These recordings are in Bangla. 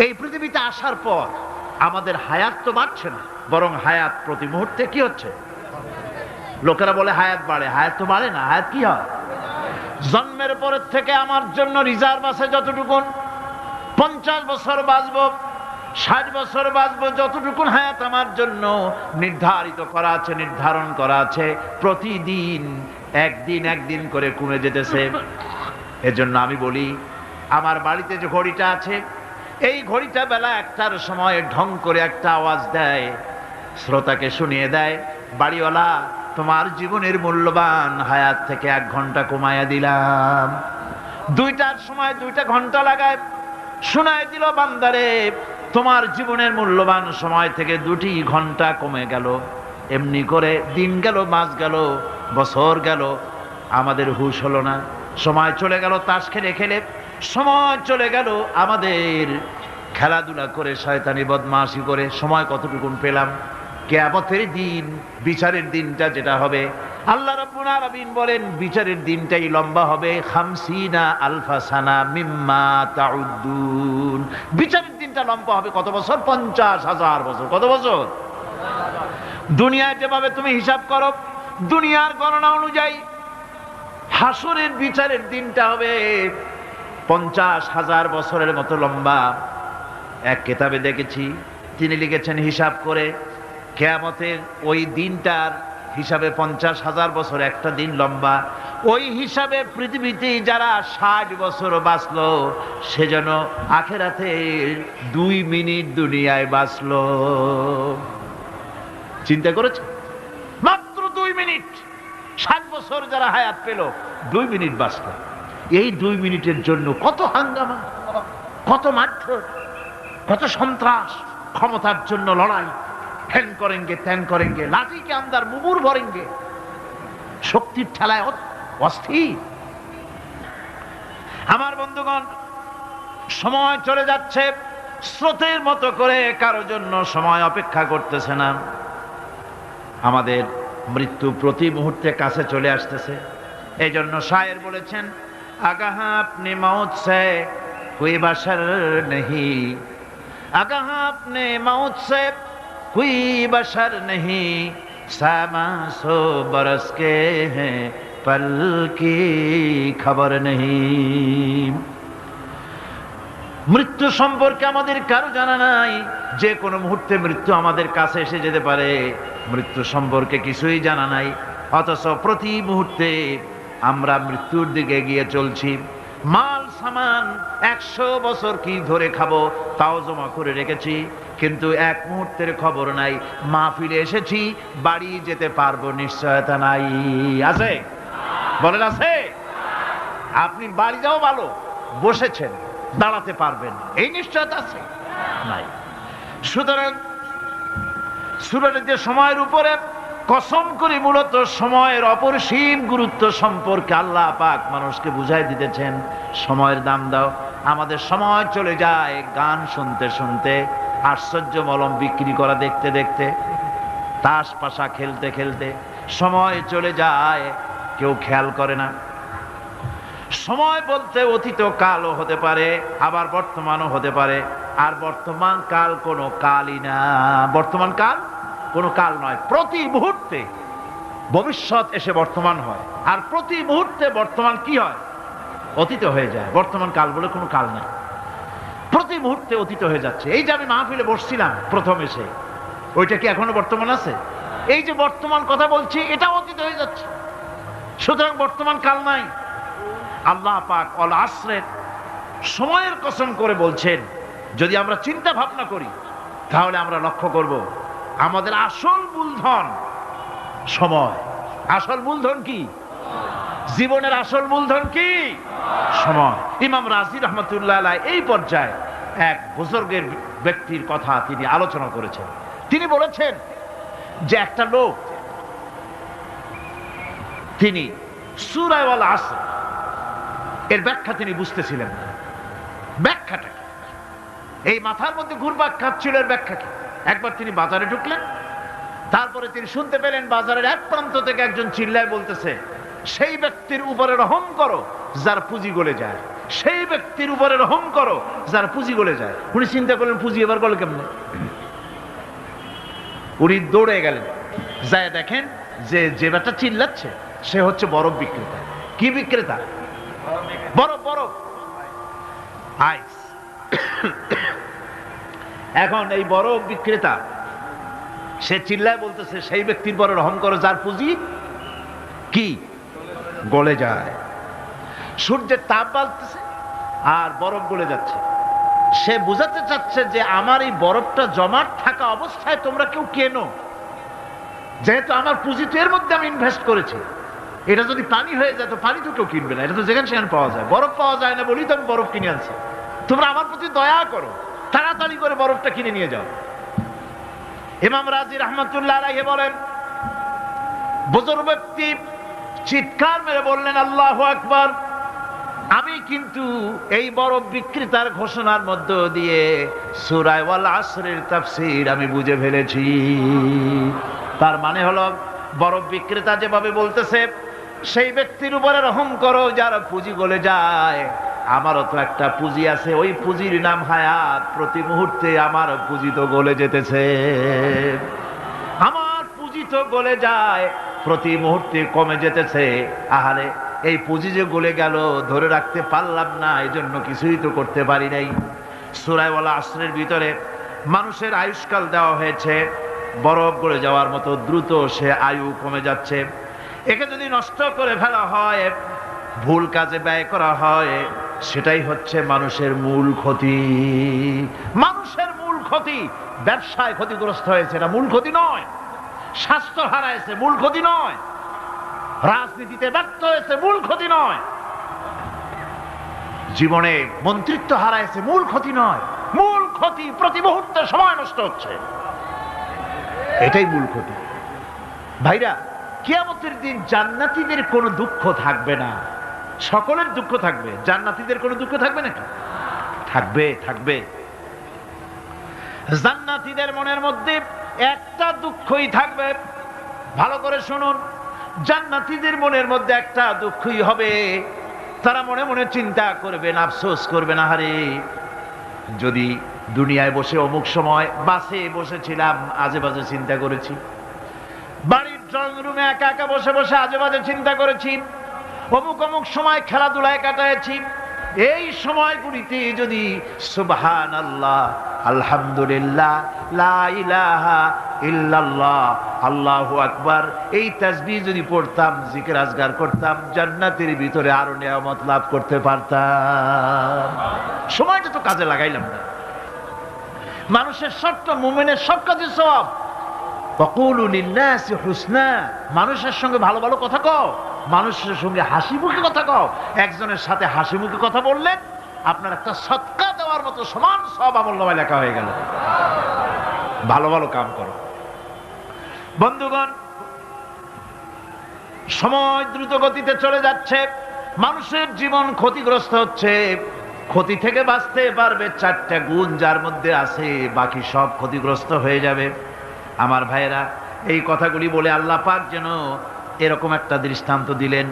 এই পৃথিবীতে আসার পর আমাদের হায়াত তো বাড়ছে না, বরং হায়াত প্রতি মুহূর্তে কি হচ্ছে? লোকেরা বলে হায়াত বাড়ে, হায়াত তো বাড়ে না, হায়াত কি হয়? জন্মের পরের থেকে আমার জন্য রিজার্ভ আছে যতটুকুন, 50 বছর বাঁচবো, 60 বছর বাঁচবো, যতটুকুন হায়াত আমার জন্য নির্ধারিত করা আছে, নির্ধারণ করা আছে, প্রতিদিন একদিন একদিন করে কমে যেতেছে। এজন্য আমি বলি, আমার বাড়িতে যে ঘড়িটা আছে, এই ঘড়িটা বেলা 1টার সময় ঢং করে একটা আওয়াজ দেয়, শ্রোতাকে শুনিয়ে দেয়, বাড়িওয়ালা তোমার জীবনের মূল্যবান হায়াত থেকে 1 ঘন্টা কমায়া দিলাম। 2টার সময় 2টা ঘন্টা লাগায় শোনায় দিল, বান্দারে তোমার জীবনের মূল্যবান সময় থেকে 2টি ঘন্টা কমে গেল। এমনি করে দিন গেল, মাস গেল, বছর গেল, আমাদের হুঁশ হলো না। সময় চলে গেল তাস খেলে খেলে, সময় চলে গেল আমাদের খেলাধুলা করে, শয়তানি বদমাশি করে। সময় কতটুকুন পেলাম? কিয়ামতের দিন, বিচারের দিনটা যেটা হবে, আল্লাহ রাব্বুল আলামিন বলেন বিচারের দিনটাই লম্বা হবে 50 আলফা সানা মিম্মা তাউদ্দুন। বিচারের দিনটা লম্বা হবে কত বছর? 50,000 বছর। কত বছর? দুনিয়ায় যেভাবে তুমি হিসাব করো, দুনিয়ার গণনা অনুযায়ী হাসরের বিচারের দিনটা হবে 50,000 বছরের মতো লম্বা। এক কিতাবে দেখেছি, তিনি লিখেছেন হিসাব করে, কিয়ামতের ওই দিনটার হিসাবে 50,000 বছর একটা দিন লম্বা। ওই হিসাবে পৃথিবীতে যারা 60 বছর বাঁচলো, সেজন্য আখেরাতে 2 মিনিট দুনিয়ায় বাঁচলো। চিন্তা করেছে? মাত্র 2 মিনিট। 60 বছর যারা হায়াত পেল, 2 মিনিট বাঁচলো। এই 2 মিনিটের জন্য কত হাঙ্গামা, কত মারধর, কত সন্ত্রাস, ক্ষমতার জন্য লড়াই, হ্যান করেঙ্গে ত্যান করেঙ্গে, লাঠিকে আন্দার মুগুর ভরেঙ্গে, শক্তির ঠেলায় অস্থির। আমার বন্ধুগণ, সময় চলে যাচ্ছে স্রোতের মতো করে, কারো জন্য সময় অপেক্ষা করতেছে না। আমাদের মৃত্যু প্রতি মুহূর্তে কাছে চলে আসতেছে। এই জন্য শায়ের বলেছেন, আগাহা আপনি মৌত সে কোই বাশার নেহি, আগাহা আপনি মৌত সে कोई बशर नहीं, सामा सो बरस के हैं पल की खबर नहीं। মৃত্যু সম্পর্কে আমাদের কারো জানা নাই, যে কোনো মুহূর্তে মৃত্যু আমাদের কাছে এসে যেতে পারে। মৃত্যু সম্পর্কে কিছুই জানা নাই, অথচ প্রতি মুহূর্তে আমরা মৃত্যুর দিকে এগিয়ে চলছি। মাল সামান 100 বছর কি ধরে খাবো তাও জমা করে রেখেছি, কিন্তু এক মুহূর্তের খবর নাই। মাহফিলে এসেছি, বাড়ি যেতে পারবো নিশ্চয়তা নাই। আছে? বলেন আছে? আপনি বাড়ি যাও ভালো, বসেছেন, দাঁড়াতে পারবেন, এই নিশ্চয়তা আছে? নাই। সুতরাং সূরাতে যে সময়ের উপরে কসম করে মূলত সময়ের অপরিসীম গুরুত্ব সম্পর্কে আল্লাহ পাক মানুষকে বুঝাই দিতেছেন। সময়ের দাম দাও। আমাদের সময় চলে যায় গান শুনতে শুনতে, আশ্চর্য মলম বিক্রি করা দেখতে দেখতে, তাস পাশা খেলতে খেলতে সময় চলে যায়, কেউ খেয়াল করে না। সময় বলতে অতীত কালও হতে পারে, আবার বর্তমানও হতে পারে। আর বর্তমান কাল কোনো কালই না। বর্তমান কাল কোনো কাল নয়। প্রতি মুহূর্তে ভবিষ্যৎ এসে বর্তমান হয়, আর প্রতি মুহূর্তে বর্তমান কি হয়? অতীত হয়ে যায়। বর্তমান কাল বলে কোনো কাল নাই, প্রতি মুহূর্তে অতীত হয়ে যাচ্ছে। এই যে আমি মাহফিলে বসছিলাম প্রথম এসে, ওইটা কি এখনো বর্তমান আছে? এই যে বর্তমান কথা বলছি, এটা অতীত হয়ে যাচ্ছে। সুতরাং বর্তমান কাল নাই। আল্লাহ পাক অল আসরের সময়ের কসম করে বলছেন। যদি আমরা চিন্তা ভাবনা করি, তাহলে আমরা লক্ষ্য করব আমাদের আসল মূলধন সময়। আসল মূলধন কি? জীবনের আসল মূলধন কি? সময়। ইমাম রাজি রহমতুল্লাহ আলাইহি এই পর্যায়ে এক বুজুর্গের ব্যক্তির কথা তিনি আলোচনা করেছেন। তিনি বলেছেন যে একটা লোক, তিনি সূরা আল আসর এর ব্যাখ্যা তিনি বুঝতেছিলেন না। ব্যাখ্যাটা এই মাথার মধ্যে ঘুরপাক খাচ্ছিল, এর ব্যাখ্যা কি? একবার তিনি বাজারে ঢুকলেন, তারপরে তিনি শুনতে পেলেন বাজারের এক প্রান্ত থেকে একজন চিল্লায় বলতেছে, সেই ব্যক্তির উপরে রহম করো যার পুঁজি গলে যায়, সেই ব্যক্তির উপরে রহম করো যার পুঁজি গলে যায়। উনি চিন্তা করলেন পুঁজি এবার গলে কেমনে, উনি দৌড়ে গেলেন, যায় দেখেন যে ব্যাটা চিল্লাচ্ছে সে হচ্ছে বরফ বিক্রেতা। কি বিক্রেতা? বরফ, বরফ, আইস। এখন এই বরফ বিক্রেতা সে চিল্লায় বলতেছে সেই ব্যক্তির পরে রহম করো যার পুঁজি কি গলে যায়। সূর্যের তাপ বাড়তেছে আর বরফ গলে যাচ্ছে। সে বুঝাতে চাচ্ছে যে আমার এই বরফটা জমাট থাকা অবস্থায় তোমরা কেউ কেনো, যেহেতু আমার পুঁজি তো এর মধ্যে আমি ইনভেস্ট করেছি। এটা যদি পানি হয়ে যায় তো পানি তো কেউ কিনবে না, এটা তো যেখানে সেখানে পাওয়া যায়। বরফ পাওয়া যায় না বলেই তো আমি বরফ কিনে আনছি। তোমরা আমার প্রতি দয়া করো, তাড়াতাড়ি করে বরফটা কিনে নিয়ে যাও। ইমাম রাজি রহমাতুল্লাহ আলাইহি বলেন, বুজুর্গ ব্যক্তি চিৎকার মেরে বললেন আল্লাহু আকবার, আমি কিন্তু এই বরফ বিক্রেতার ঘোষণার মধ্য দিয়ে সূরা ওয়াল আসরের তাফসীর আমি বুঝে ফেলেছি। তার মানে হলো বরফ বিক্রেতা যেভাবে বলতেছে সেই ব্যক্তির উপরে রহম করো যার পুঁজি গলে যায়, আমারও তো একটা পুঁজি আছে, ওই পুঁজির নাম হায়াত। প্রতি মুহূর্তে আমার পুঁজি তো গলে যেতেছে, আমার পুঁজি তো গলে যায়, প্রতি মুহূর্তে কমে যেতেছে। আহারে এই পুঁজি যে গলে গেল ধরে রাখতে পারলাম না, এই জন্য কিছুই তো করতে পারি নাই। সূরা ওয়াল আসরের ভিতরে মানুষের আয়ুষ্কাল দেওয়া হয়েছে বরফ গলে যাওয়ার মতো দ্রুত সে আয়ু কমে যাচ্ছে। একে যদি নষ্ট করে ফেলা হয়, ভুল কাজে ব্যয় করা হয়, সেটাই হচ্ছে মানুষের মূল ক্ষতি। মানুষের মূল ক্ষতি। ব্যবসায় ক্ষতিগ্রস্ত হয়েছে, এটা মূল ক্ষতি নয়। স্বাস্থ্য হারাইছে, মূল ক্ষতি নয়। রাজনীতিতে ব্যর্থ হয়েছে, মূল ক্ষতি নয়। জীবনে মন্ত্রিত্ব হারাইছে, মূল ক্ষতি নয়। মূল ক্ষতি প্রতি মুহূর্তে সময় নষ্ট হচ্ছে, এটাই মূল ক্ষতি। ভাইরা, কিয়ামতের দিন জান্নাতীদের কোনো দুঃখ থাকবে না, সকলের দুঃখ থাকবে। জান্নাতীদের কোনো দুঃখ থাকবে নাকি? থাকবে, থাকবে। জান্নাতীদের মনের মধ্যে একটা দুঃখই থাকবে। ভালো করে শুনুন, জান্নাতীদের মনের মধ্যে একটা দুঃখই হবে। তারা মনে মনে চিন্তা করবেন, আফসোস করবেন, আহারে যদি দুনিয়ায় বসে অমুক সময় বাসে বসেছিলাম, আজে বাজে চিন্তা করেছি, বাড়ির ড্রয়িং রুমে একা একা বসে বসে আজে বাজে চিন্তা করেছি, অমুক অমুক সময় খেলাধুলায় কাটাইছি। এই সময়গুলিতে যদি সুবহানাল্লাহ, আলহামদুলিল্লাহ, লা ইলাহা ইল্লাল্লাহ, আল্লাহু আকবার এই তাসবিহ যদি পড়তাম, জিকির আজগার করতাম, জান্নাতের ভিতরে আরো নিয়ামত লাভ করতে পারতাম। সময়টা তো কাজে লাগাইলাম না। মানুষের শর্ত, মুমিনের সব কাজে সওয়াব। ওয়াকুলু লিন-নাসি হুসনা, মানুষের সঙ্গে ভালো ভালো কথা কও, মানুষের সঙ্গে হাসি মুখে কথা কও। একজনের সাথে হাসি মুখে কথা বললেন, আপনার একটা সদকা দেওয়ার মতো সমান সব আমলনামায় লেখা হয়ে গেল। ভালো ভালো কাম করো। বন্ধুগণ, সময় দ্রুত গতিতে চলে যাচ্ছে, মানুষের জীবন ক্ষতিগ্রস্ত হচ্ছে। ক্ষতি থেকে বাঁচতে পারবে 4টা গুণ যার মধ্যে আছে, বাকি সব ক্ষতিগ্রস্ত হয়ে যাবে। আমার ভাইয়েরা, এই কথাগুলি বলে আল্লাহ পাক যেন এরকম একটা দৃষ্টান্ত দিলেন।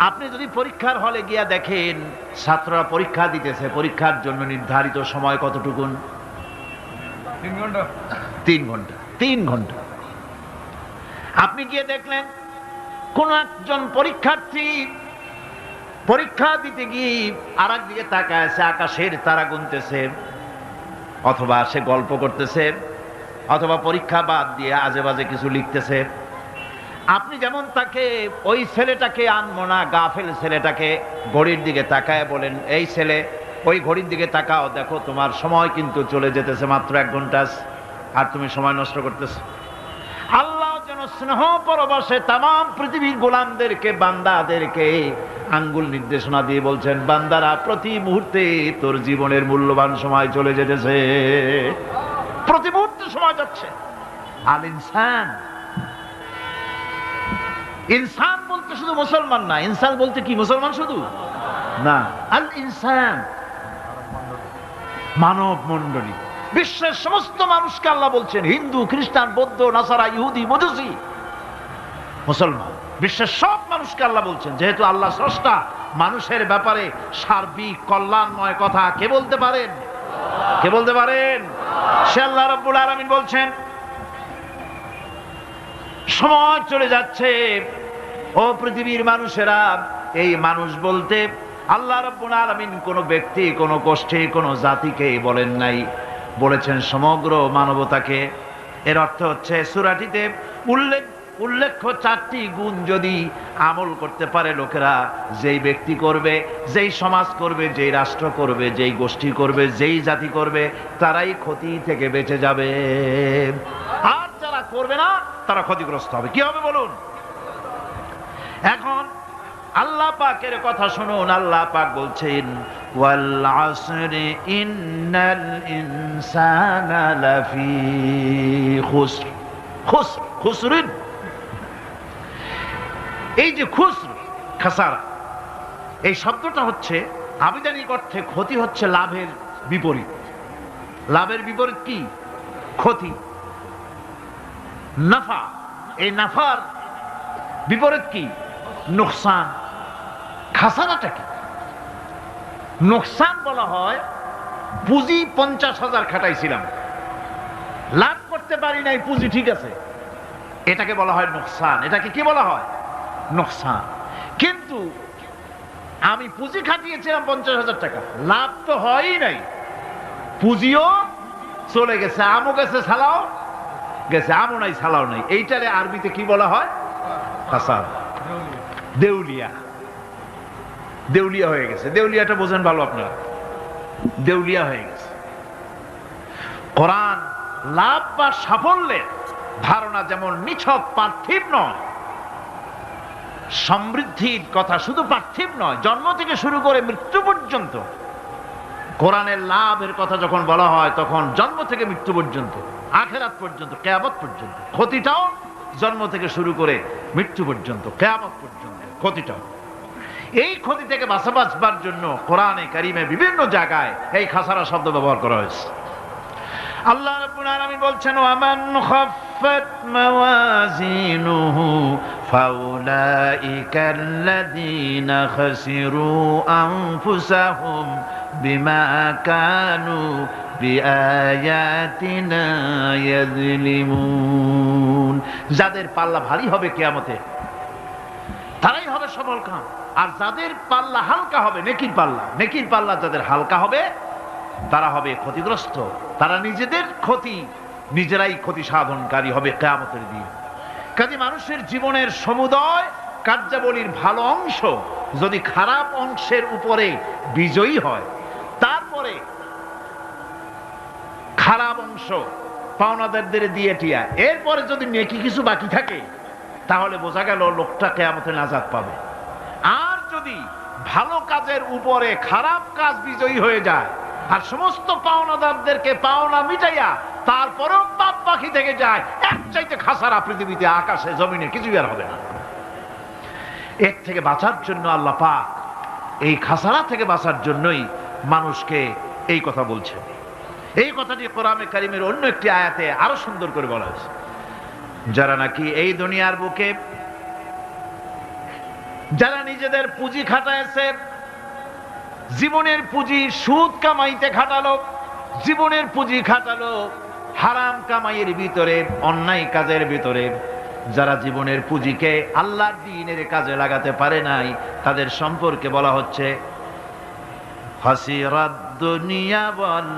আপনি যদি পরীক্ষার হলে গিয়া দেখেন ছাত্ররা পরীক্ষা দিতেছে, পরীক্ষার জন্য নির্ধারিত সময় কতটুকুন? 3 ঘন্টা। 3 ঘন্টা, 3 ঘন্টা। আপনি গিয়ে দেখলেন কোন একজন পরীক্ষার্থী পরীক্ষা দিতে গিয়ে আর একদিকে তাকায় আছে, আকাশের তারা গুনতেছে, অথবা সে গল্প করতেছে, অথবা পরীক্ষা বাদ দিয়ে আজে বাজে কিছু লিখতেছে। আপনি যেমন তাকে, ওই ছেলেটাকে আনবো না, গাফেল ছেলেটাকে ঘড়ির দিকে তাকায় বলেন, এই ছেলে ওই ঘড়ির দিকে তাকাও, দেখো তোমার সময় কিন্তু চলে যেতেছে, মাত্র 1 ঘন্টা, আর তুমি সময় নষ্ট করতেছো। আল্লাহ যেন স্নেহ পরবশে তামাম পৃথিবীর গোলামদেরকে, বান্দাদেরকে আঙ্গুল নির্দেশনা দিয়ে বলছেন, বান্দারা প্রতি মুহূর্তে তোর জীবনের মূল্যবান সময় চলে যেতেছে, প্রতি মুহূর্তে সময় যাচ্ছে। আল ইনসান, ইনসান বলতে শুধু মুসলমান না, ইনসান বলতে কি মুসলমান শুধু না, আল ইনসান মানব মণ্ডলী, বিশ্বের সমস্ত মানুষকে আল্লাহ বলছেন, হিন্দু, খ্রিস্টান, বৌদ্ধ, নাসারা, ইহুদি, মজুসি, মুসলমান, বিশ্বের সব মানুষকে আল্লাহ বলছেন। যেহেতু আল্লাহ স্রষ্টা, মানুষের ব্যাপারে সার্বিক কল্যাণময় কথা কে বলতে পারেন? কে বলতে পারেন? সে আল্লাহ রাব্বুল আলামিন বলছেন, সময় চলে যাচ্ছে ও পৃথিবীর মানুষেরা, এই মানুষ বলতে আল্লাহ রাব্বুল আলামিন কোন ব্যক্তি, কোন গোষ্ঠী, কোন জাতিকে বলেন নাই, বলেছেন সমগ্র মানবতাকে। এর অর্থ হচ্ছে সূরাটিতে উল্লেখ্য 4টি গুণ যদি আমল করতে পারে লোকেরা, যেই ব্যক্তি করবে, যেই সমাজ করবে, যেই রাষ্ট্র করবে, যেই গোষ্ঠী করবে, যেই জাতি করবে, তারাই ক্ষতি থেকে বেঁচে যাবে। আর যারা করবে না তারা ক্ষতিগ্রস্ত হবে। কি হবে বলুন? এখন আল্লাহ পাকের কথা শুনুন। আল্লাহ পাক বলছেন, ওয়াল আসরি ইন্নাল ইনসানা লাফি খুসর। খুসর, খুসরিন, এই যে খুসর, খাসারা, এই শব্দটা হচ্ছে আবিধানিক অর্থে ক্ষতি হচ্ছে লাভের বিপরীত। লাভের বিপরীত কি? ক্ষতি। নাফা, এই নাফার বিপরীত কি? নোকসান। খাসারাটা কি? নোকসান বলা হয় পুঁজি 50,000 খাটাইছিলাম, লাভ করতে পারি নাই, পুঁজি ঠিক আছে, এটাকে বলা হয় নোকসান। এটাকে কি বলা হয়? নোকসান। কিন্তু আমি পুঁজি খাটিয়েছিলাম 50,000 টাকা, লাভ তো হয়ই নাই, পুঁজিও চলে গেছে, আমও গেছে, সালাও গেছে, আমও নাই, সালাও নাই। এইটারে আরবিতে কি বলা হয়? খাসার, দেউলিয়া। দেউলিয়া হয়ে গেছে। দেউলিয়াটা বোঝেন ভালো আপনারা, দেউলিয়া হয়ে গেছে। কোরআন লাভ বা সাফল্যের ধারণা যেমন নিছক পার্থিব নয়, সমৃদ্ধির কথা শুধু পার্থিব নয়, জন্ম থেকে শুরু করে মৃত্যু পর্যন্ত কোরআনের লাভের কথা যখন বলা হয় তখন জন্ম থেকে মৃত্যু পর্যন্ত, আখিরাত পর্যন্ত, কিয়ামত পর্যন্ত। ক্ষতিটাও জন্ম থেকে শুরু করে মৃত্যু পর্যন্ত, কিয়ামত পর্যন্ত ক্ষতিটাও। এই ক্ষতি থেকে বাঁচবার জন্য কোরআনে কারিমে বিভিন্ন জায়গায় এই খাসারা শব্দ ব্যবহার করা হয়েছে। আল্লাহ রাব্বুল আলামিন বলছেন, ওয়ামান খাফফাত মাওয়াজিনুহু ফাউলাইকাল্লাযীনা খাসিরু আনফুসাহুম বিমা কানু বিআয়াতিনা ইয়াযলিমুন। যাদের পাল্লা ভারী হবে কিয়ামতে তারাই হবে সফলকাম, আর যাদের পাল্লা হালকা হবে, নেকির পাল্লা, নেকির পাল্লা যাদের হালকা হবে তারা হবে ক্ষতিগ্রস্ত। তারা নিজেদের ক্ষতি নিজেরাই ক্ষতি সাধনকারী হবে কিয়ামতের দিন। কাজে মানুষের জীবনের সমুদয় কার্যাবলীর ভালো অংশ যদি খারাপ অংশের উপরে বিজয়ী হয়, তারপরে খারাপ অংশ পাওনাদারদের দিয়ে টিয়া, এরপরে যদি নেকি কিছু বাকি থাকে, তাহলে বোঝা গেল লোকটা কিয়ামতে নাজাত পাবে। আর যদি ভালো কাজের উপরে খারাপ কাজ বিজয়ী হয়ে যায় আর সমস্ত পাওনাদারদেরকে পাওনা মিটাইয়া তারপরেও পাপ বাকি থেকে যায়, এক চাইতে খাসারা পৃথিবীতে, আকাশে, জমিনে কিছুই আর হবে না। এর থেকে বাঁচার জন্য আল্লাহ পাক, এই খাসারা থেকে বাঁচার জন্যই মানুষকে এই কথা বলছেন। এই কথাটি কোরআনে কারিমের অন্য একটি আয়াতে আরো সুন্দর করে বলা হয়েছে। যারা নাকি এই দুনিয়ার বুকে, যারা নিজেদের পুঁজি খাটাইছে, জীবনের পুঁজি সুদ কামাইতে খাটালো, জীবনের পুঁজি খাটালো হারাম কামাইয়ের ভিতরে, অন্যায় কাজের ভিতরে, যারা জীবনের পুঁজিকে আল্লাহর দ্বীনের কাজে লাগাতে পারে নাই, তাদের সম্পর্কে বলা হচ্ছে হাসিরাত দুনিয়া ওয়াল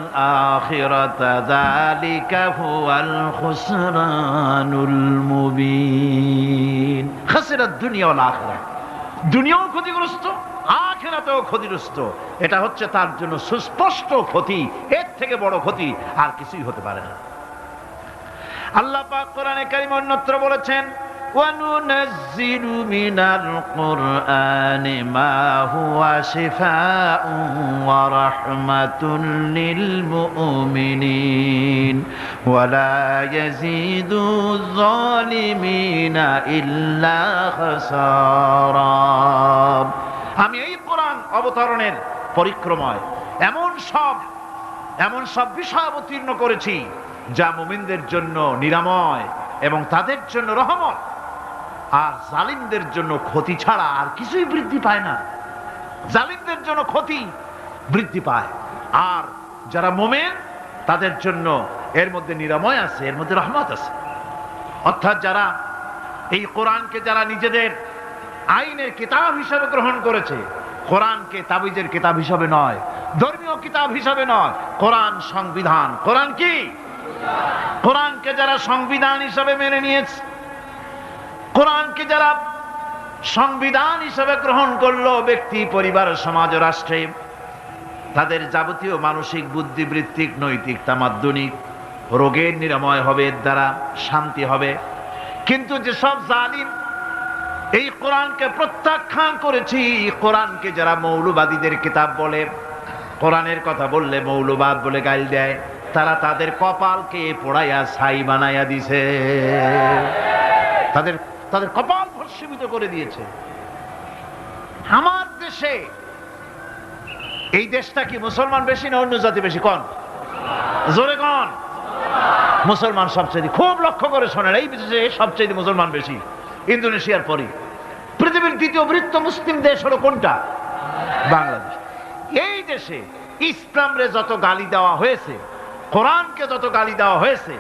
আখিরাতা যালিকা হুয়াল খুসরানুল মুবিন। হাসিরাত দুনিয়া ওয়াল আখিরা, দুনিয়াও ক্ষতিগ্রস্ত, আখিরাতেও ক্ষতিগ্রস্ত। এটা হচ্ছে তার জন্য সুস্পষ্ট ক্ষতি, এর থেকে বড় ক্ষতি আর কিছুই হতে পারে না। আল্লাহ পাক কোরআনে কারীমে অন্যত্র বলেছেন, وَنُنَزِّلُ مِنَ الْقُرْآنِ مَا هُوَ شِفَاءٌ وَرَحْمَةٌ لِّلْمُؤْمِنِينَ وَلَا يَزِيدُ الظَّالِمِينَ إِلَّا خَسَارًا। আমি এই কোরআন অবতরণের পরিক্রমায় এমন সব বিষয় অবতীর্ণ করেছি যা মুমিনদের জন্য নিরাময় এবং তাদের জন্য রহমত, আর জালিমদের জন্য ক্ষতি ছাড়া আর কিছুই বৃদ্ধি পায় না। জালিমদের জন্য ক্ষতি বৃদ্ধি পায়। আর যারা মুমিন তাদের জন্য এর মধ্যে নিরাময় আছে, এর মধ্যে রহমত আছে। অর্থাৎ যারা এই কোরআনকে যারা নিজেদের আইনের কিতাব হিসাবে গ্রহণ করেছে, কোরআনকে তাবিজের কিতাব হিসাবে নয়, ধর্মীয় কিতাব হিসাবে নয়, কোরআন সংবিধান। কোরআন কি? কোরআনকে যারা সংবিধান হিসাবে মেনে নিয়েছে, কোরআনকে যারা সংবিধান হিসাবে গ্রহণ করলো, ব্যক্তি, পরিবার, সমাজ, রাষ্ট্রে তাদের যাবতীয় মানসিক, বুদ্ধিবৃত্তিক, নৈতিক, তামাদ্দুনিক রোগের নিরাময় হবে, এর দ্বারা শান্তি হবে। কিন্তু যেসব জালিম এই কোরআনকে প্রত্যাখ্যান করেছি, কোরআনকে যারা মৌলবাদীদের কিতাব বলে, কোরআনের কথা বললে মৌলবাদ বলে গাল দেয়, তারা তাদের কপালকে পোড়াইয়া ছাই বানাইয়া দিছে, তাদের কপাল ভস্মীভূত করে দিয়েছে। আমার দেশে, এই দেশটা কি মুসলমান বেশি না অন্য জাতি বেশি? কোন? জোরে কোন? মুসলমান সবচেয়ে। খুব লক্ষ্য করে শোনেন, এই দেশে সবচেয়ে মুসলমান বেশি, ইন্দোনেশিয়ার পরে। পৃথিবীর দ্বিতীয় বৃহত্তম মুসলিম দেশ হলো কোনটা? বাংলাদেশ। এই দেশে ইসলামরে যত গালি দেওয়া হয়েছে, কোরআনকে যত গালি দেওয়া হয়েছে,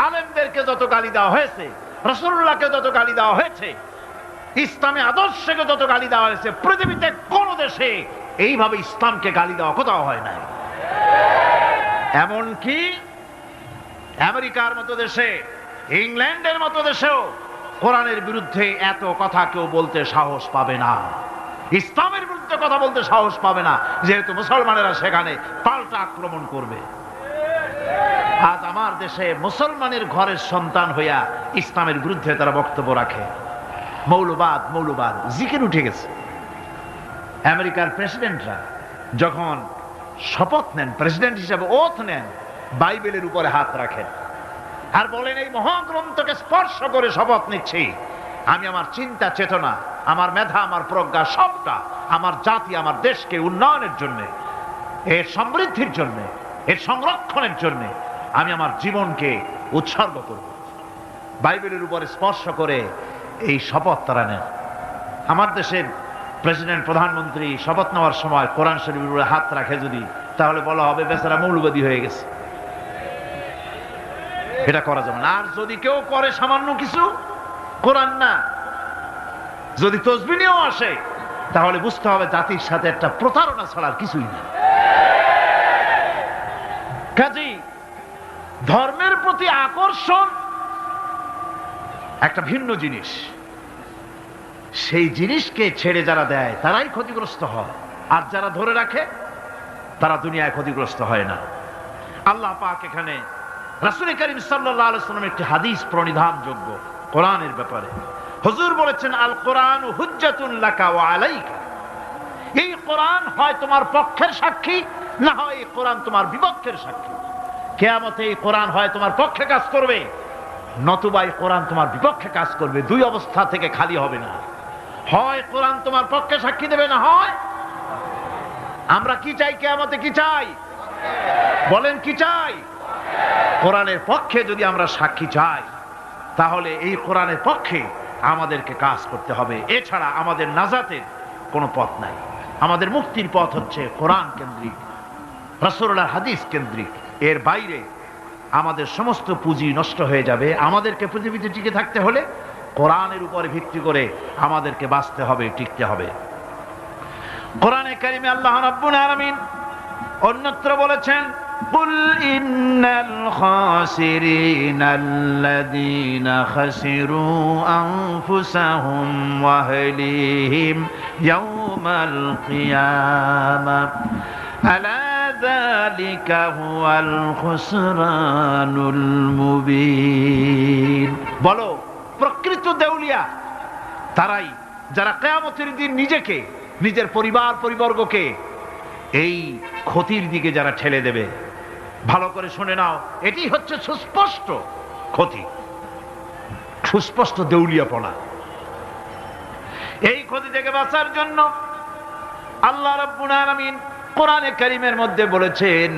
আলেমদেরকে যত গালি দেওয়া হয়েছে, রাসূলুল্লাহকে যত গালি দেওয়া হয়েছে, ইসলামী আদর্শকে যত গালি দেওয়া হয়েছে, পৃথিবীতে কোন দেশে এইভাবে ইসলামকে গালি দেওয়া কোথাও হয় নাই। এমনকি আমেরিকার মতো দেশে, ইংল্যান্ডের মতো দেশেও কোরআনের বিরুদ্ধে এত কথা কেউ বলতে সাহস পাবে না, ইসলামের বিরুদ্ধে কথা বলতে সাহস পাবে না, যেহেতু মুসলমানেরা সেখানে পাল্টা আক্রমণ করবে। আজ আমার দেশে মুসলমানের ঘরের সন্তান হইয়া ইসলামের বিরুদ্ধে তারা বক্তব্য রাখে। মৌলবাদ, মৌলবাদ জিকির উঠে গেছে। আমেরিকার প্রেসিডেন্টরা যখন শপথ নেন, প্রেসিডেন্ট হিসেবে ওথ নেন, বাইবেলের উপরে হাত রাখেন আর বলেন, এই মহাগ্রন্থকে স্পর্শ করে শপথ নিচ্ছি, আমি আমার চিন্তা চেতনা, আমার মেধা, আমার প্রজ্ঞা সবটা আমার জাতি, আমার দেশকে উন্নয়নের জন্য, এর সমৃদ্ধির জন্য, এর সংরক্ষণের জন্য আমি আমার জীবনকে উৎসর্গ করব। বাইবেলের উপরে স্পর্শ করে এই শপথ তারা নেন। আমার দেশের প্রেসিডেন্ট, প্রধানমন্ত্রী শপথ নেওয়ার সময় কোরআন শরীফের উপরে হাত রাখে যদি, তাহলে বলা হবে বেচারা মৌলবাদী হয়ে গেছে। এটা করা যাবে না। আর যদি কেউ করে সামান্য কিছু, কোরআন না, যদি তসবিহ নিয়েও আসে, তাহলে বুঝতে হবে জাতির সাথে একটা প্রতারণা ছাড়া আর কিছুই না। কাজেই ধর্মের প্রতি আকর্ষণ একটা ভিন্ন জিনিস, সেই জিনিসকে ছেড়ে যারা দেয় তারাই ক্ষতিগ্রস্ত হয়, আর যারা ধরে রাখে তারা দুনিয়ায় ক্ষতিগ্রস্ত হয় না। আল্লাহ পাক এখানে রাসূল করিম সাল্লাল্লাহু আলাইহি ওয়াসাল্লাম একটি হাদিস প্রণিধানযোগ্য কোরআনের ব্যাপারে। হুজুর বলেছেন, আল কোরআন হুজ্জাতুন লাকা ওয়া আলাইকা। এই কোরআন হয় তোমার পক্ষের সাক্ষী, না হয় এই কোরআন তোমার বিপক্ষের সাক্ষী। কিয়ামতে এই কোরআন হয় তোমার পক্ষে কাজ করবে, নতুবা এই কোরআন তোমার বিপক্ষে কাজ করবে। দুই অবস্থা থেকে খালি হবে না। হয় কোরআন তোমার পক্ষে সাক্ষী দেবে, না হয় আমরা কি চাই? কিয়ামতে কি চাই? বলেন কি চাই? কোরআনের পক্ষে যদি আমরা সাক্ষী চাই, তাহলে এই কোরআনের পক্ষে আমাদেরকে কাজ করতে হবে। এছাড়া আমাদের নাজাতের কোনো পথ নাই। আমাদের মুক্তির পথ হচ্ছে কোরআন কেন্দ্রিক, রাসূলুল্লাহর হাদিস কেন্দ্রিক। এর বাইরে আমাদের সমস্ত পুঁজি নষ্ট হয়ে যাবে। আমাদেরকে পৃথিবীতে টিকে থাকতে হলে কোরআনের উপরে ভিত্তি করে আমাদেরকে বাঁচতে হবে, টিকতে হবে। কোরআনে কারিমে আল্লাহ রাব্বুল আলামিন অন্যত্র বলেছেন, কুল ইন্নাল খাসিরিনাল্লাযীনা খাসিরু আনফুসাহুম ওয়া আহলিহিম ইয়াওমাল কিয়ামাহ আলা যালিকা হুয়াল খুসরানুল মুবিন। বলো, প্রকৃত দেউলিয়া তারাই যারা কিয়ামতের দিন নিজেকে, নিজের পরিবার পরিবর্গকে এই ক্ষতির দিকে যারা ঠেলে দেবে। ভালো করে শুনে নাও, এটি হচ্ছে সুস্পষ্ট ক্ষতি, সুস্পষ্ট দেউলিয়াপনা। এই ক্ষতি থেকে বাঁচার জন্য আল্লাহ রাব্বুল আলামিন কোরআনে কারীমের মধ্যে বলেছেন,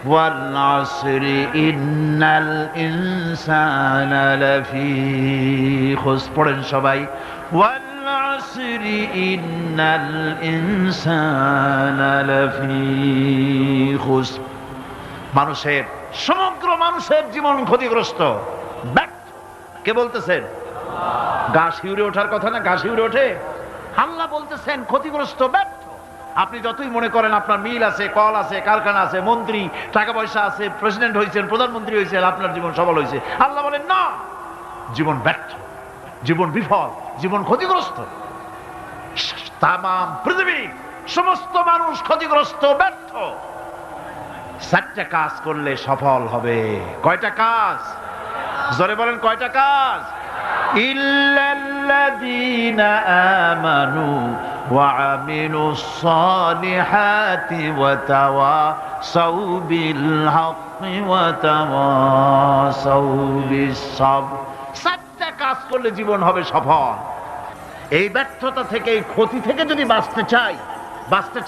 ওয়াল আসরি ইন্নাল ইনসানা লাফি খুসর। পড়েন সবাই, ওয়াল আসরি ইন্নাল ইনসানা লাফি খুসর। মানুষের, সমগ্র মানুষের জীবন ক্ষতিগ্রস্ত, ব্যর্থ। কে বলতেছেন? গা শিউরে ওঠার কথা না? গা শিউরে ওঠে। আল্লাহ বলতেছেন ক্ষতিগ্রস্ত, ব্যর্থ। আপনি যতই মনে করেন আপনার মিল আছে, কল আছে, কারখানা আছে, মন্ত্রী, টাকা পয়সা আছে, প্রেসিডেন্ট হয়েছেন, প্রধানমন্ত্রী হয়েছেন, আপনার জীবন সফল হয়েছে, আল্লাহ বলেন না, জীবন ব্যর্থ, জীবন বিফল, জীবন ক্ষতিগ্রস্ত। তাম পৃথিবী সমস্ত মানুষ ক্ষতিগ্রস্ত, ব্যর্থ। 4টা কাজ করলে সফল হবে। কয়টা কাজ? জোরে বলেন, কয়টা কাজ? ইল্লাল্লাযীনা আমানু ওয়া আমিলুস সালিহাতি ওয়া তাওয়াসাউ বিল হাক্কি ওয়া তাওয়াসাউ বিস সাবর। 4টা কাজ করলে জীবন হবে সফল। এই ব্যর্থতা থেকে, এই ক্ষতি থেকে যদি বাঁচতে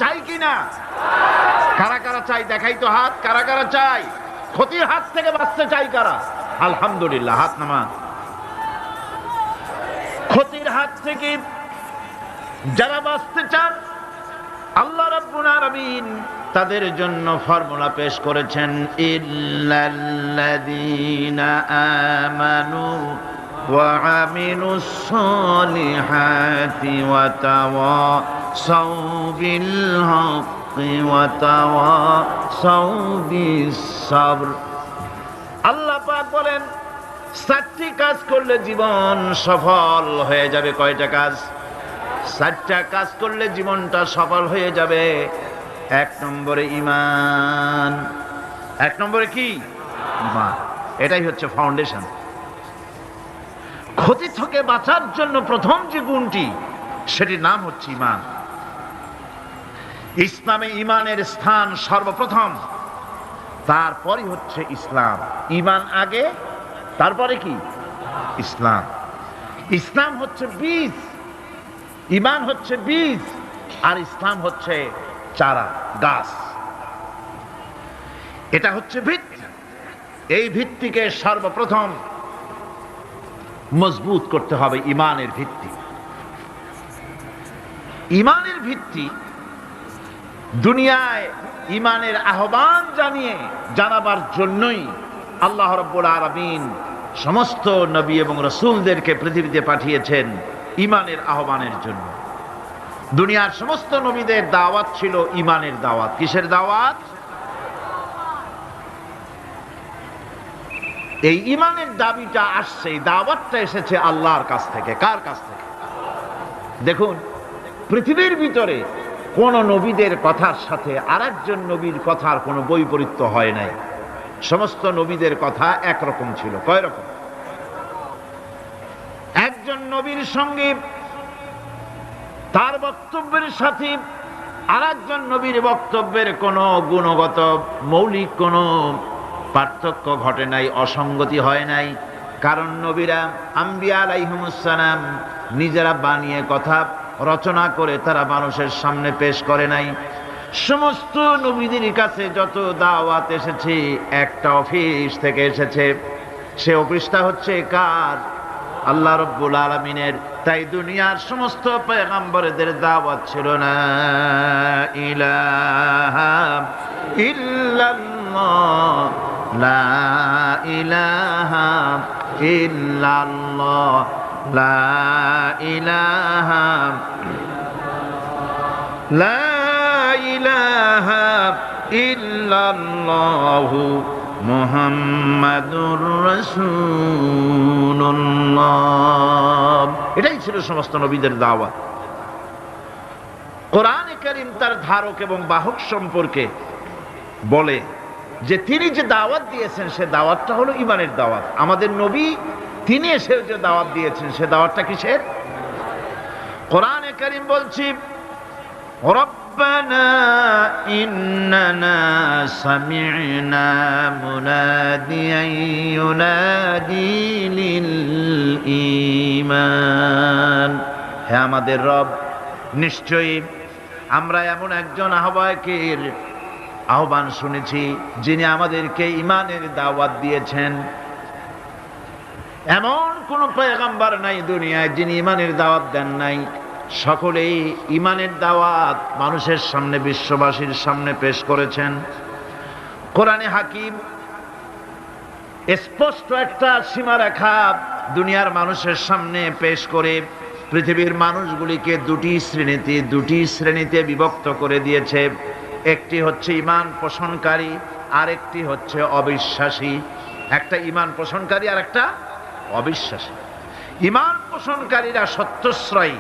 চাই কিনা? কারা কারা চাই? দেখাই তো হাত। কারা কারা চাই? ক্ষতির হাত থেকে বাঁচতে চাই কারা? আলহামদুলিল্লাহ, হাত নামান। ক্ষতির হাত থেকে যারা বাঁচতে চান, আল্লাহ রাব্বুল আলামিন তাদের জন্য ফর্মুলা পেশ করেছেন, ইল্লাল্লাযীনা আমানু ওয়া আমিলুস সালিহাতি ওয়া তাওয়াসাউ বিল হাক্কি ওয়া তাওয়াসাউ বিস সাবর। আল্লাহ পাক বলেন 4টি কাজ করলে জীবন সফল হয়ে যাবে। কয়টা কাজ? 4টা কাজ করলে জীবনটা সফল হয়ে যাবে। 1 নম্বরে ঈমান। 1 নম্বরে কি? ঈমান। এটাই হচ্ছে ফাউন্ডেশন। ক্ষতি থেকে বাঁচার জন্য প্রথম যে গুণটি, সেটির নাম হচ্ছে ঈমান। ইসলামে ঈমানের স্থান সর্বপ্রথম, তারপরে হচ্ছে ইসলাম। ঈমান আগে, তারপরে কি? ইসলাম। ইসলাম হচ্ছে বীজ, ঈমান হচ্ছে বীজ, আর ইসলাম হচ্ছে চারা, গাছ। এটা হচ্ছে ভিত্তি। এই ভিত্তিকে সর্বপ্রথম মজবুত করতে হবে। ঈমানের ভিত্তি, ঈমানের ভিত্তি দুনিয়ায় ঈমানের আহ্বান জানাবার জন্যই আল্লাহ রাব্বুল আলামিন সমস্ত নবী এবং রাসূলদেরকে পৃথিবীতে পাঠিয়েছেন ঈমানের আহ্বানের জন্য। দুনিয়ার সমস্ত নবীদের দাওয়াত ছিল ঈমানের দাওয়াত। কিসের দাওয়াত? এই ঈমানের দাবিটা আসছে, এই দাওয়াতটা এসেছে আল্লাহর কাছ থেকে। কার কাছ থেকে? দেখুন, পৃথিবীর ভিতরে কোন নবীদের কথার সাথে আরেকজন নবীর কথার কোনো বৈপরীত্য হয় নাই। সমস্ত নবীদের কথা একরকম ছিল। কয় রকম? একজন নবীর সঙ্গে তার বক্তব্যের সাথে আরেকজন নবীর বক্তব্যের কোনো গুণগত মৌলিক কোনো পার্থক্য ঘটে নাই, অসঙ্গতি হয় নাই। কারণ নবীরা, আম্বিয়া আলাইহিমুস সালাম, নিজেরা বানিয়ে কথা রচনা করে তারা মানুষের সামনে পেশ করে নাই। সমস্ত নবীদের কাছে যত দাওয়াত এসেছে, একটা অফিস থেকে এসেছে। সে অফিসটা হচ্ছে কার? আল্লাহ রাব্বুল আলামিনের। তাই দুনিয়ার সমস্ত পয়গম্বরদের দাওয়াত ছিল না ইলাহা ইল্লাল্লাহ, লা ইলাহা ইল্লাল্লাহ, লা ইলাহা, লা ইলাহা ইল্লাল্লাহু মুহাম্মাদুর রাসূলুল্লাহ। এটাই ছিল সমস্ত নবীদের দাওয়াত। কোরআনে কারীম তার ধারক এবং বাহক সম্পর্কে বলে যে তিনি যে দাওয়াত দিয়েছেন সে দাওয়াতটা হলো ঈমানের দাওয়াত। আমাদের নবী তিনি এসে যে দাওয়াত দিয়েছেন সে দাওয়াতটা কিসের? কোরআনে কারীম বলছি, রব্বানা ইন্নানা সামি'না মুনাদিয়ান ইউনাদি লিল ঈমান। হে আমাদের রব, নিশ্চয়ই আমরা এমন একজন আহ্বায়কের আহ্বান শুনেছি যিনি আমাদেরকে ঈমানের দাওয়াত দিয়েছেন। এমন কোন পয়গম্বর নাই দুনিয়ায় যিনি ঈমানের দাওয়াত দেন নাই। সকলেই ঈমানের দাওয়াত মানুষের সামনে, বিশ্ববাসীর সামনে পেশ করেছেন। কোরআনে হাকিম স্পষ্ট একটা সীমারেখা দুনিয়ার মানুষের সামনে পেশ করে পৃথিবীর মানুষগুলিকে দুটি শ্রেণীতে বিভক্ত করে দিয়েছে। একটি হচ্ছে ঈমান পোষণকারী, আরেকটি হচ্ছে অবিশ্বাসী। একটা ঈমান পোষণকারী আর একটা অবিশ্বাসী। ঈমান পোষণকারীরা সত্যশ্রয়ী,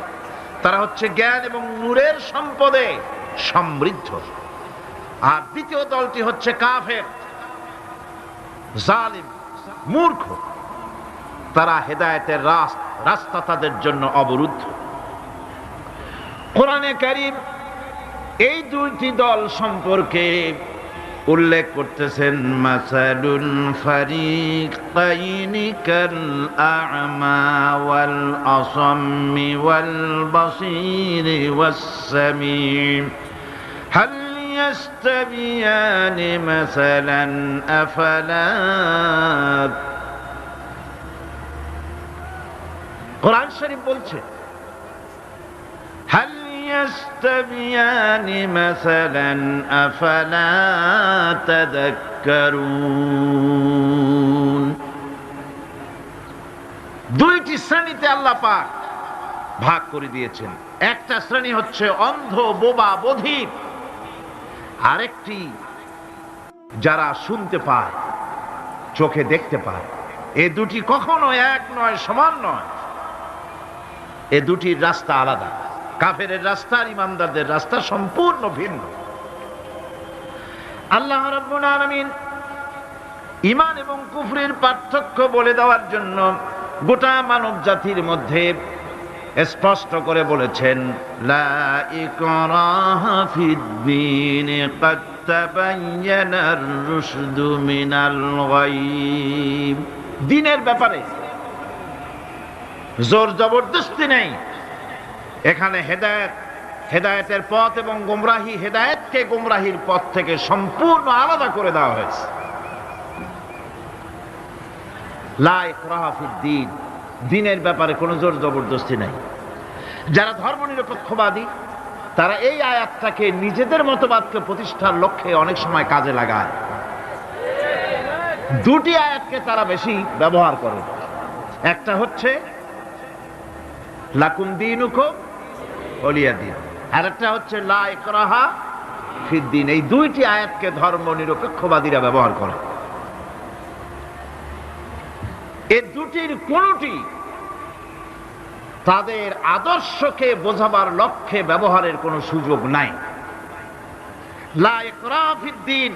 তারা হচ্ছে জ্ঞান এবং নূরের সম্পদে সমৃদ্ধ। আর দ্বিতীয় দলটি হচ্ছে কাফের, জালিম, মূর্খ। তারা হেদায়েতের রাস্তা তাদের জন্য অবরুদ্ধ। কোরআনে কারীম এই দুইটি দল সম্পর্কে উল্লেখ করতেছেন, মাসালুল ফারিকাইনি কাল আ'মা ওয়াল আসাম্মি ওয়াল বাসীরি ওয়াস সামীম হাল ইয়াস্তাবিয়ানি মাসালান আফালা। কোরআন শরীফ বলছে, হাল ইয়াস্তাবিয়ানি মাসালান আফালা তাযাক্কারুন। দুইটি শ্রেণীতে আল্লাহ পাক ভাগ করে দিয়েছেন। একটা শ্রেণী হচ্ছে অন্ধ, বোবা, বধির। আরেকটি যারা শুনতে পায়, চোখে দেখতে পায়। এ দুটি কখনো এক নয়, সমান নয়। এ দুটির রাস্তা আলাদা। কাফেরের রাস্তা আর ইমানদারদের রাস্তা সম্পূর্ণ ভিন্ন। আল্লাহ রাব্বুল আলামিন ঈমান এবং কুফরের পার্থক্য বলে দেওয়ার জন্য গোটা মানব জাতির মধ্যে স্পষ্ট করে বলেছেন, লা ইকরাহা ফিদ-দীন ক্বাদ তাবায়্যানার রুশদু মিনাল গায়্। দ্বীনের ব্যাপারে জোর জবরদস্তি নেই। এখানে হেদায়েতের পথ এবং গোমরাহি, হেদায়েতকে গোমরাহির পথ থেকে সম্পূর্ণ আলাদা করে দেওয়া হয়েছে। লা ইকরাহা ফিদ-দীন, দ্বীনের ব্যাপারে কোনো জোর জবরদস্তি নাই। যারা ধর্মনিরপেক্ষবাদী তারা এই আয়াতটাকে নিজেদের মতবাদকে প্রতিষ্ঠার লক্ষ্যে অনেক সময় কাজে লাগায়। দুটি আয়াতকে তারা বেশি ব্যবহার করে। একটা হচ্ছে লাকুম দীনুকুম ওয়ালিয়া দীন, আর একটা হচ্ছে লা ইকরাহা ফিদ-দীন। এই দুইটি আয়াতকে ধর্মনিরপেক্ষবাদীরা ব্যবহার করে। এই দুটির কোনটি তাদের আদর্শকে বোঝাবার লক্ষ্যে ব্যবহারের কোনো সুযোগ নাই। লা ইকরাহা ফিদ-দীন,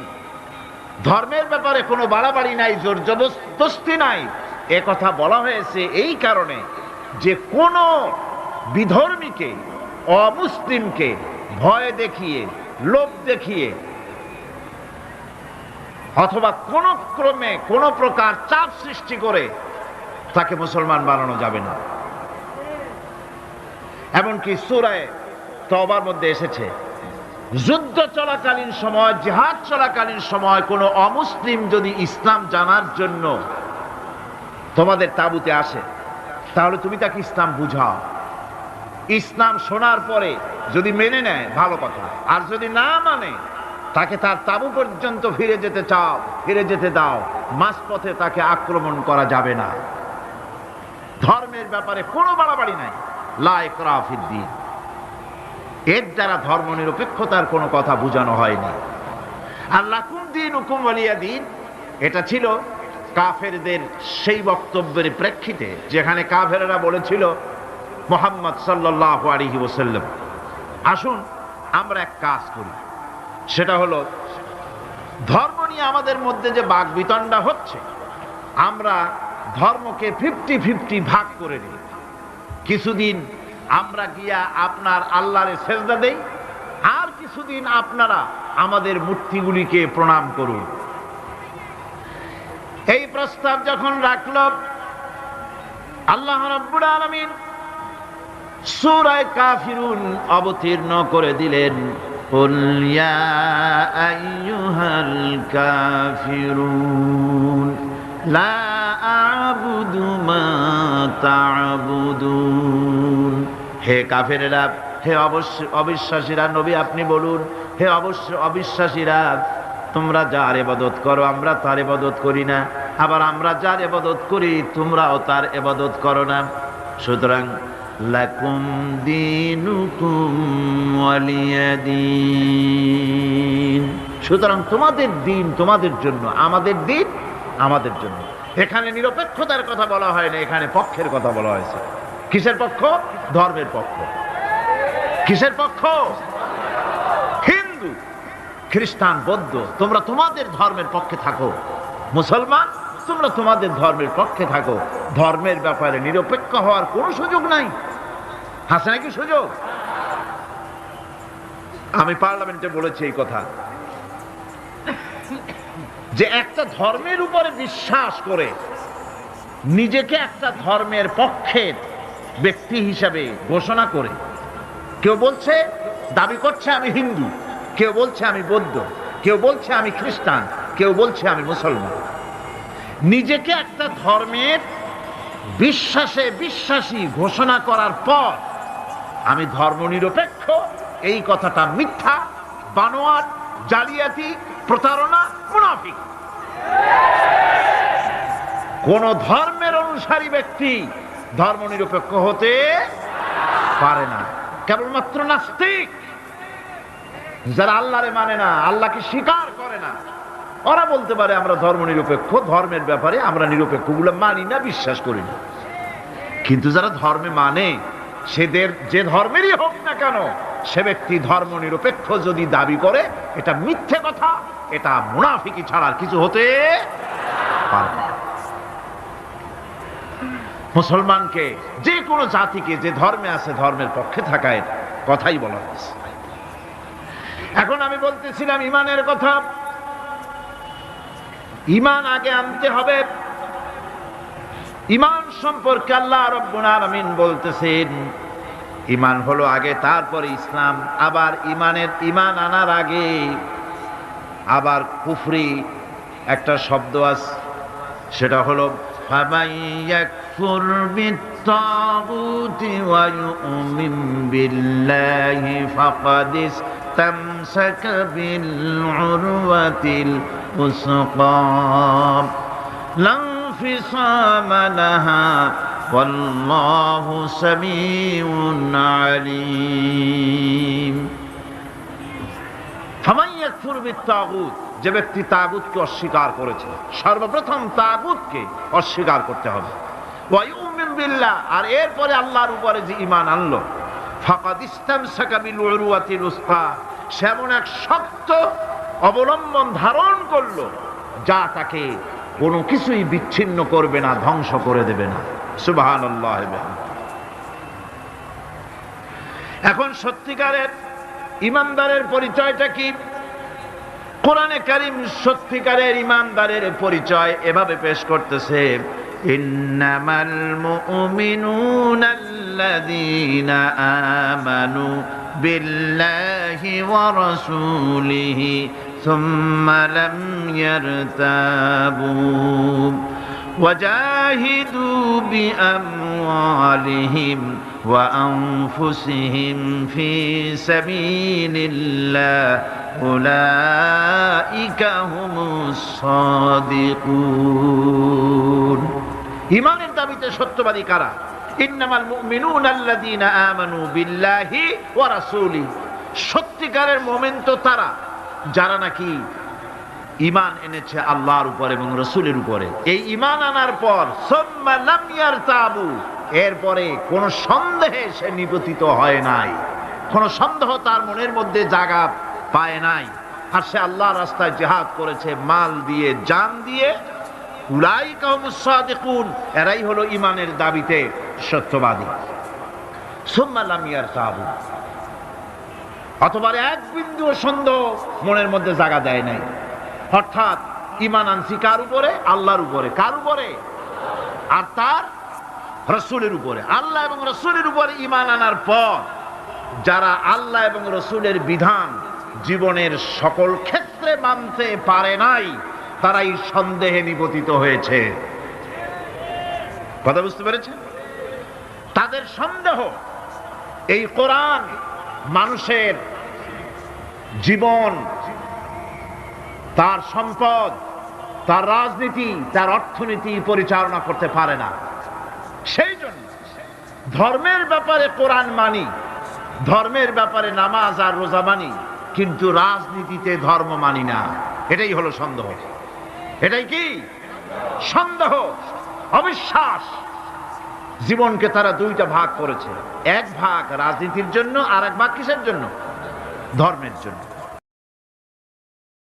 ধর্মের ব্যাপারে কোনো বাড়াবাড়ি নাই, জোর জবরদস্তি নাই। এ কথা বলা হয়েছে এই কারণে যে কোন বিধর্মীকে, অমুসলিমকে ভয় দেখিয়ে, লোভ দেখিয়ে অথবা কোন ক্রমে কোন প্রকার চাপ সৃষ্টি করে তাকে মুসলমান বানানো যাবে না। এমনকি সূরা তওবার মধ্যে এসেছে, যুদ্ধ চলাকালীন সময়, জিহাদ চলাকালীন সময় কোন অমুসলিম যদি ইসলাম জানার জন্য তোমাদের তাঁবুতে আসে, তাহলে তুমি তাকে ইসলাম বুঝাও। ইসলাম শোনার পরে যদি মেনে নেয় ভালো কথা, আর যদি না মানে তাকে তার তাঁবু পর্যন্ত ফিরে যেতে দাও। মাঝপথে তাকে আক্রমণ করা যাবে না। ধর্মের ব্যাপারে কোনো বাড়াবাড়ি নাই। লা ইকরাহা ফিদ-দীন, এর দ্বারা ধর্মনিরপেক্ষতার কোনো কথা বোঝানো হয়নি। আর লাকুম দীনুকুম ওয়ালিয়া দীন, এটা ছিল কাফেরদের সেই বক্তব্যের প্রেক্ষিতে যেখানে কাফেররা বলেছিল মুহাম্মদ সাল্লাল্লাহু আলাইহি ওয়াসাল্লাম, আসুন আমরা এক কাজ করি, সেটা হলো ধর্ম নিয়ে আমাদের মধ্যে যে বাকবিতণ্ডা হচ্ছে, আমরা ধর্মকে 50-50 ভাগ করে নিই। কিছুদিন আমরা গিয়া আপনার আল্লাহরে সেজদা দেই, আর কিছুদিন আপনারা আমাদের মূর্তিগুলিকে প্রণাম করুন। এই প্রস্তাব যখন রাখল, আল্লাহ রাব্বুল আলামিন সূরা কাফিরুন অবতীর্ণ করে দিলেন, কুল ইয়া আইয়ুহাল কাফিরুন লা আ'বুদু মা তা'বুদুন হে কাফেরেরা, হে অবিশ্বাসীরা, নবী আপনি বলুন, হে অবিশ্বাসীরা, তোমরা যার ইবাদত করো আমরা তার ইবাদত করি না, আবার আমরা যার ইবাদত করি তোমরাও তার ইবাদত করো না। সুতরাং লাকুম দীনুকুম ওয়ালিয়া দীন, সুতরাং তোমাদের দিন তোমাদের জন্য, আমাদের দিন আমাদের জন্য। এখানে নিরপেক্ষতার কথা বলা হয় না, এখানে পক্ষের কথা বলা হয়েছে। কিসের পক্ষ? ধর্মের পক্ষ। কিসের পক্ষ? হিন্দু, খ্রিস্টান, বৌদ্ধ, তোমরা তোমাদের ধর্মের পক্ষে থাকো। মুসলমান, তোমরা তোমাদের ধর্মের পক্ষে থাকো। ধর্মের ব্যাপারে নিরপেক্ষ হওয়ার কোনো সুযোগ নাই। আছে নাকি সুযোগ? আমি পার্লামেন্টে বলেছি এই কথা, যে একটা ধর্মের উপরে বিশ্বাস করে নিজেকে একটা ধর্মের পক্ষের ব্যক্তি হিসাবে ঘোষণা করে কেউ বলছে, দাবি করছে আমি হিন্দু, কেউ বলছে আমি বৌদ্ধ, কেউ বলছে আমি খ্রিস্টান, কেউ বলছে আমি মুসলমান, নিজেকে একটা ধর্মের বিশ্বাসী ঘোষণা করার পর আমি ধর্মনিরপেক্ষ, এই কথাটা মিথ্যা, বানোয়াট, জালিয়াতি, প্রতারণা, মুনাফিক। কোন ধর্মের অনুসারী ব্যক্তি ধর্মনিরপেক্ষ হতে পারে না। কেবলমাত্র নাস্তিক, যারা আল্লাহরে মানে না, আল্লাহকে স্বীকার করে না, ওরা বলতে পারে আমরা ধর্মনিরপেক্ষ, ধর্মের ব্যাপারে আমরা নিরপেক্ষ, গুলো মানি না, বিশ্বাস করি না। কিন্তু যারা ধর্মে মানে, সেদের যে ধর্মেরই হোক না কেন, সে ব্যক্তি ধর্মনিরপেক্ষ যদি দাবি করে, এটা মিথ্যে কথা, এটা মুনাফিকি ছাড়া আর কিছু হতে পারে না। মুসলমানকে, যে কোনো জাতিকে যে ধর্মে আছে ধর্মের পক্ষে থাকার কথাই বলা হয়েছে। এখন আমি বলতেছিলাম ঈমানের কথা। ঈমান আগে আনতে হবে। ঈমান সম্পর্কে আল্লাহ রাব্বুল আলামিন বলতেছেন, ঈমান হলো আগে, তারপরে ইসলাম। আবার ঈমান আনার আগে আবার কুফরি একটা শব্দ আছে, সেটা হলো ফামান ইয়াকফুর বিত্তাগুতি ওয়া ইউমিন বিল্লাহি ফাকাদ ইসতামসাকা বিল উরওয়াতিল উসকা লা ইনফিসামা লাহা ওয়াল্লাহু সামিউন আলীম। ফামান ইয়াকফুর বিত্তাগুত, যে ব্যক্তি তাগুতকে অস্বীকার করেছে, সর্বপ্রথম তাগুতকে অস্বীকার করতে হবে। ওয়া ইউমিন বিল্লাহ, আর এরপরে আল্লাহর উপরে যে ঈমান আনলো, ফাকাদ ইসতামসাকা বিল উরওয়াতিল উসকা, সে এমন এক শক্ত অবলম্বন ধারণ করলো যা তাকে কোনো কিছুই বিচ্ছিন্ন করবে না, ধ্বংস করে দেবে না। সুবহানাল্লাহ। এখন সত্যিকারের ঈমানদারের পরিচয়টা কি? কোরআনে কারীম সত্যিকারের ঈমানদারের পরিচয় এভাবে পেশ করতেছে, ইন্নামাল মুমিনুনা আল্লাযীনা আমানু বিল্লাহি ওয়া রাসূলিহি সুম্মা লাম ইয়ারতাবু ওয়াজাহিদু বিআমওয়ালিহিম ওয়া আনফুসিহিম ফি সাবিলিল্লাহ উলাইকা হুমুস সাদিকুন। ঈমানের দাবিতে সত্যবাদী কারা? ইন্নামাল মুমিনুনা আল্লাযীনা আমানু বিল্লাহি ওয়া রাসূলিহি, সত্যিকারের মুমিন তো তারা যারা নাকি ঈমান এনেছে আল্লাহর উপর এবং রাসূলের উপরে। এই ঈমান আনার পর সুম্মা লাম ইয়ারতাবু, এরপরে কোন সন্দেহে সে নিপতিত হয় নাই, কোন সন্দেহ তার মনের মধ্যে জায়গা পায় নাই, আর সে আল্লাহর রাস্তায় জিহাদ করেছে মাল দিয়ে, জান দিয়ে। উলাইকা হুমুস সাদিকুন, এরাই হলো ঈমানের দাবিতে সত্যবাদী। সুম্মা লাম ইয়ারতাবু, অথবা এক বিন্দু সন্দেহ মনের মধ্যে জায়গা দেয় নাই। অর্থাৎ ঈমান আনছি কার উপরে? আল্লাহর উপরে। কার উপরে? আর তার রাসূলের উপরে। আল্লাহ এবং রাসূলের উপরে ঈমান আনার পর যারা আল্লাহ এবং রাসূলের বিধান জীবনের সকল ক্ষেত্রে মানতে পারে নাই, তারাই সন্দেহে নিপতিত হয়েছে। কথা বুঝতে পেরেছেন? তাদের সন্দেহ এই কোরআন মানুষের জীবন, তার সম্পদ, তার রাজনীতি, তার অর্থনীতি পরিচালনা করতে পারে না। সেই জন্য ধর্মের ব্যাপারে কোরআন মানি, ধর্মের ব্যাপারে নামাজ আর রোজা মানি, কিন্তু রাজনীতিতে ধর্ম মানি না। এটাই হলো সন্দেহ। এটাই কি সন্দেহ, অবিশ্বাস। জীবনকে তারা দুইটা ভাগ করেছে, এক ভাগ রাজনীতির জন্য আর এক ভাগ কিসের জন্য? ধর্মের জন্য।